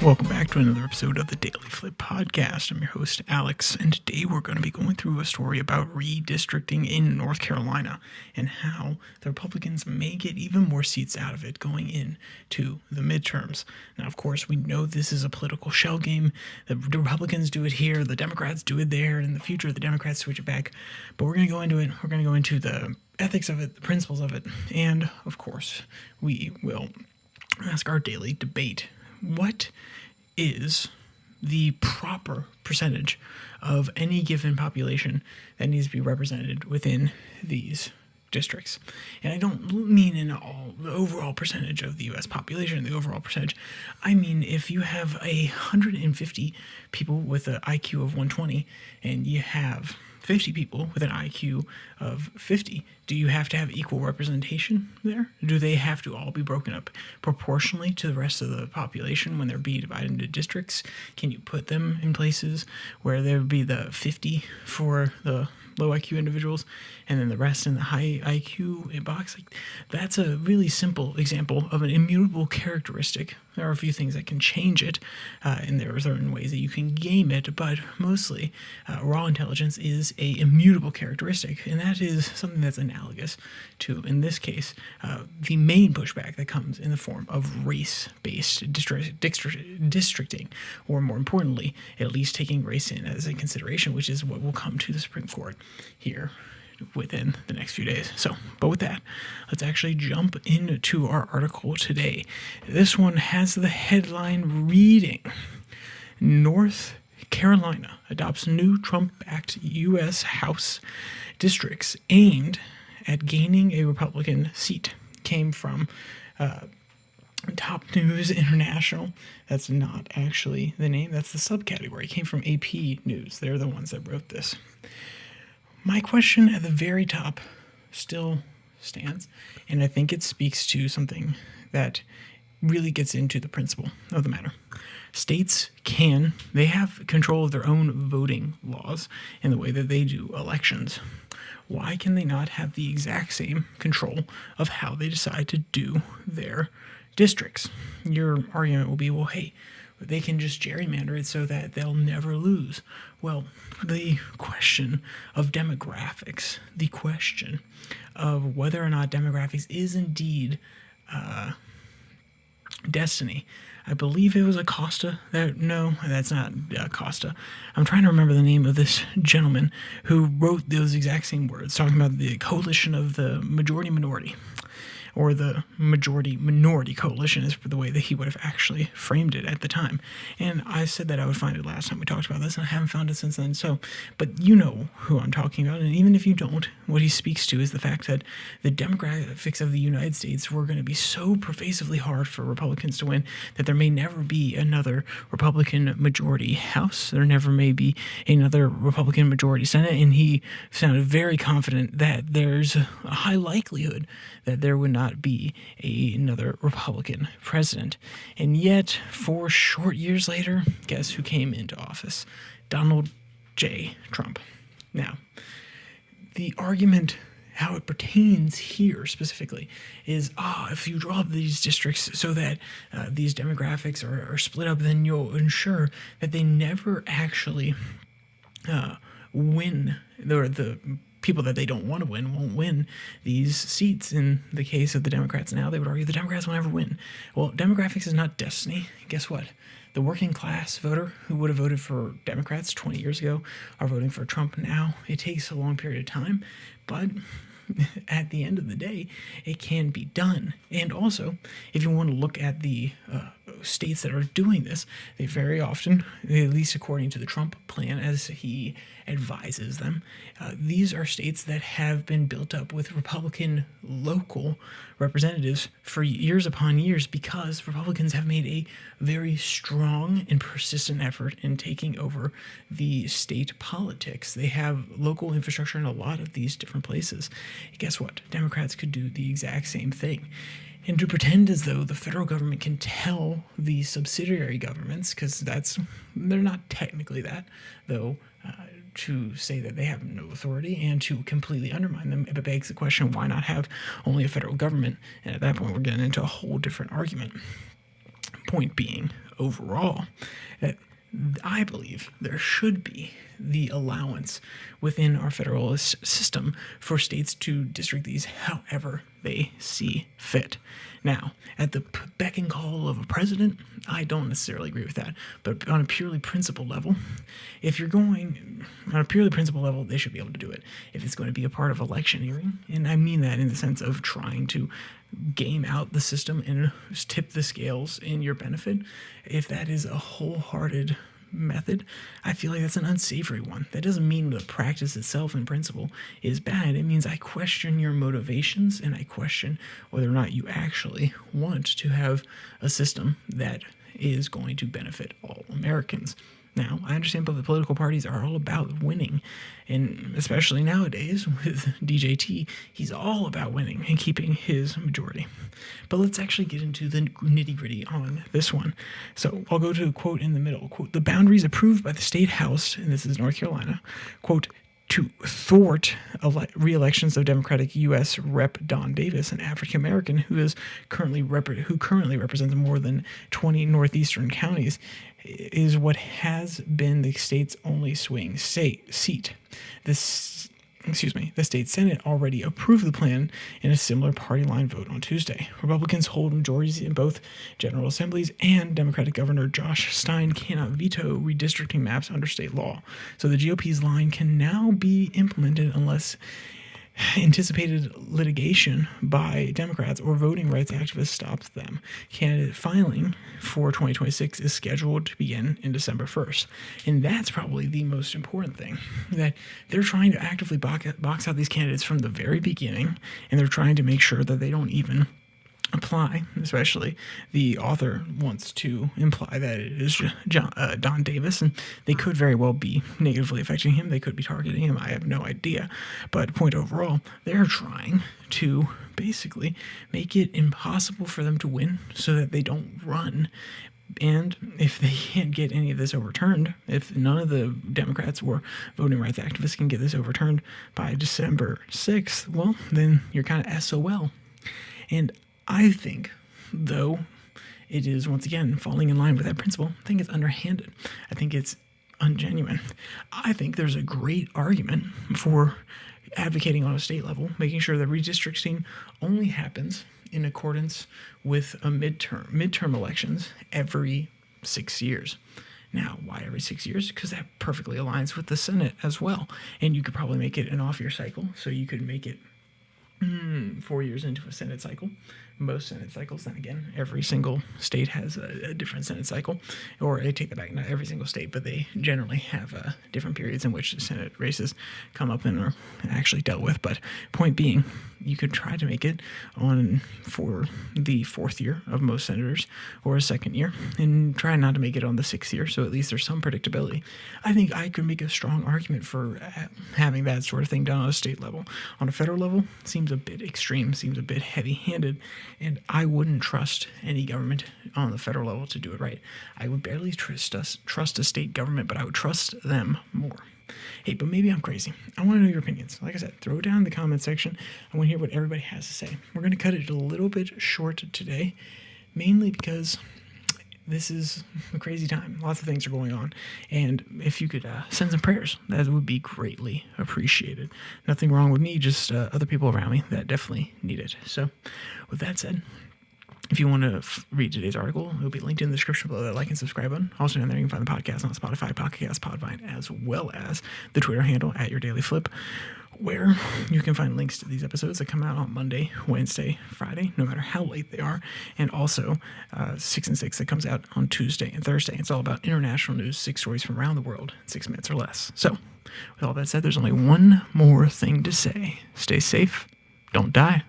Welcome back to another episode of the DailyFlip podcast. I'm your host, Alex, and today we're going to be going through a story about redistricting in North Carolina and how the Republicans may get even more seats out of it going into the midterms. Now, of course, we know this is a political shell game. The Republicans do it here, the Democrats do it there, and in the future, the Democrats switch it back. But we're going to go into it. We're going to go into the ethics of it, the principles of it, and, of course, we will ask our daily debate. What is the proper percentage of any given population that needs to be represented within these districts? And I don't mean the overall percentage of the U.S. population, the overall percentage. I mean, if you have 150 people with an IQ of 120 and you have 50 people with an IQ of 50, do you have to have equal representation there? Do they have to all be broken up proportionally to the rest of the population when they're being divided into districts? Can you put them in places where there would be the 50 for the low IQ individuals and then the rest in the high IQ box? Like, that's a really simple example of an immutable characteristic. There are a few things that can change it, and there are certain ways that you can game it, but mostly raw intelligence is a immutable characteristic, and that is something that's analogous to, in this case, the main pushback that comes in the form of race-based districting, or more importantly, at least taking race in as a consideration, which is what will come to the Supreme Court here within the next few days. But with that, let's actually jump into our article today. This one has the headline reading, North Carolina adopts new Trump-backed U.S. House districts aimed at gaining a Republican seat. Came from Top News International. That's not actually the name. That's the subcategory. It came from AP News. They're the ones that wrote this. My question at the very top still stands, and I think it speaks to something that really gets into the principle of the matter. States they have control of their own voting laws in the way that they do elections. Why can they not have the exact same control of how they decide to do their districts? Your argument will be, well, hey, they can just gerrymander it so that they'll never lose. Well, the question of demographics, the question of whether or not demographics is indeed destiny. I believe it was Acosta. No, that's not Acosta. I'm trying to remember the name of this gentleman who wrote those exact same words, talking about the coalition of the majority-minority, or the majority-minority coalition is the way that he would have actually framed it at the time. And I said that I would find it last time we talked about this, and I haven't found it since then. But you know who I'm talking about, and even if you don't, what he speaks to is the fact that the demographics of the United States were going to be so pervasively hard for Republicans to win that there may never be another Republican majority House. There never may be another Republican majority Senate, and he sounded very confident that there's a high likelihood that there would not be another Republican president. And yet, 4 short years later, guess who came into office? Donald J. Trump. Now, the argument, how it pertains here specifically, is if you draw up these districts so that these demographics are split up, then you'll ensure that they never actually win, or the people that they don't want to win won't win these seats. In the case of the Democrats now, they would argue the Democrats will never win. Well, demographics is not destiny. Guess what? The working class voter who would have voted for Democrats 20 years ago are voting for Trump now. It takes a long period of time, but at the end of the day, it can be done. And also, if you want to look at the states that are doing this, they very often, at least according to the Trump plan as he advises them, these are states that have been built up with Republican local representatives for years upon years because Republicans have made a very strong and persistent effort in taking over the state politics. They have local infrastructure in a lot of these different places. Guess what? Democrats could do the exact same thing. And to pretend as though the federal government can tell the subsidiary governments, because they're not technically that, though, to say that they have no authority and to completely undermine them, it begs the question, why not have only a federal government? And at that point, we're getting into a whole different argument. Point being, overall, I believe there should be the allowance within our federalist system for states to district these however they see fit. Now, at the beck and call of a president, I don't necessarily agree with that. But on a purely principled level, if you're going on a purely principled level, they should be able to do it. If it's going to be a part of electioneering, and I mean that in the sense of trying to game out the system and tip the scales in your benefit, if that is a wholehearted method, I feel like that's an unsavory one. That doesn't mean the practice itself in principle is bad. It means I question your motivations, and I question whether or not you actually want to have a system that is going to benefit all Americans. Now, I understand that the political parties are all about winning, and especially nowadays with DJT, he's all about winning and keeping his majority. But let's actually get into the nitty-gritty on this one. So I'll go to a quote in the middle. Quote, "The boundaries approved by the state house," and this is North Carolina, quote, "to thwart re-elections of Democratic U.S. Rep. Don Davis, an African American who currently represents more than 20 northeastern counties, is what has been the state's only swing seat. The state Senate already approved the plan in a similar party line vote on Tuesday. Republicans hold majorities in both general assemblies, and Democratic Governor Josh Stein cannot veto redistricting maps under state law. So the GOP's line can now be implemented unless anticipated litigation by Democrats or voting rights activists stops them. Candidate filing for 2026 is scheduled to begin in December 1st. And that's probably the most important thing, that they're trying to actively box out these candidates from the very beginning, and they're trying to make sure that they don't even apply. Especially the author wants to imply that it is Don Davis, and they could very well be negatively affecting him. They could be targeting him. I have no idea. But point overall, they're trying to basically make it impossible for them to win so that they don't run. And if they can't get any of this overturned, if none of the Democrats or voting rights activists can get this overturned by December 6th, well, then you're kind of SOL. And I think, though it is, once again, falling in line with that principle, I think it's underhanded. I think it's ungenuine. I think there's a great argument for advocating on a state level, making sure that redistricting only happens in accordance with a midterm elections every 6 years. Now, why every 6 years? Because that perfectly aligns with the Senate as well. And you could probably make it an off-year cycle, so you could make it 4 years into a Senate cycle. Most Senate cycles, then again, every single state has a different Senate cycle. Or I take that back, not every single state, but they generally have different periods in which the Senate races come up and are actually dealt with. But point being, you could try to make it on for the 4th year of most senators, or a 2nd year, and try not to make it on the 6th year, so at least there's some predictability. I think I could make a strong argument for having that sort of thing done on a state level. On a federal level, seems a bit extreme, seems a bit heavy-handed, and I wouldn't trust any government on the federal level to do it right. I would barely trust a state government, but I would trust them more. Hey, but maybe I'm crazy. I want to know your opinions. Like I said, throw it down in the comment section. I want to hear what everybody has to say. We're going to cut it a little bit short today, mainly because this is a crazy time. Lots of things are going on. And if you could send some prayers, that would be greatly appreciated. Nothing wrong with me, just other people around me that definitely need it. So with that said, if you want to read today's article, it will be linked in the description below that like and subscribe button. Also down there, you can find the podcast on Spotify, Pocket Cast, Podvine, as well as the Twitter handle @YourDailyFlip, where you can find links to these episodes that come out on Monday, Wednesday, Friday, no matter how late they are, and also 6 and 6 that comes out on Tuesday and Thursday. It's all about international news, 6 stories from around the world in 6 minutes or less. So with all that said, there's only one more thing to say. Stay safe, don't die.